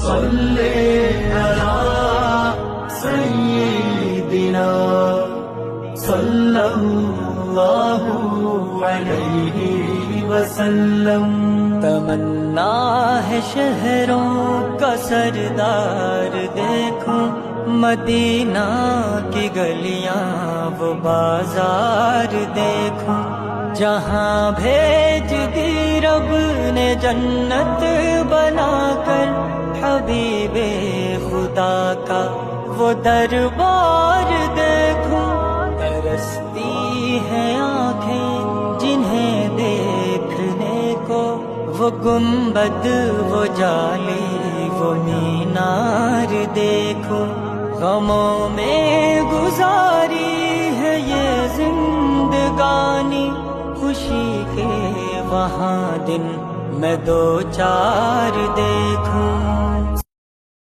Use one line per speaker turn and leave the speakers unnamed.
صلی علی سیدنا صلی اللہ علیہ وسلم. تمنا ہے شہروں کا سردار دیکھوں، مدینہ کی گلیاں وہ بازار دیکھوں. جہاں بھیج دی رب نے جنت بنا کر، حبیب خدا کا وہ دربار دیکھوں. ترستی ہیں آنکھیں جنہیں دیکھنے کو، وہ گنبد وہ جالی وہ مینار دیکھوں. غموں میں گزاری ہے یہ زندگانی، خوشی کے وہاں دن میں دو چار دیکھوں.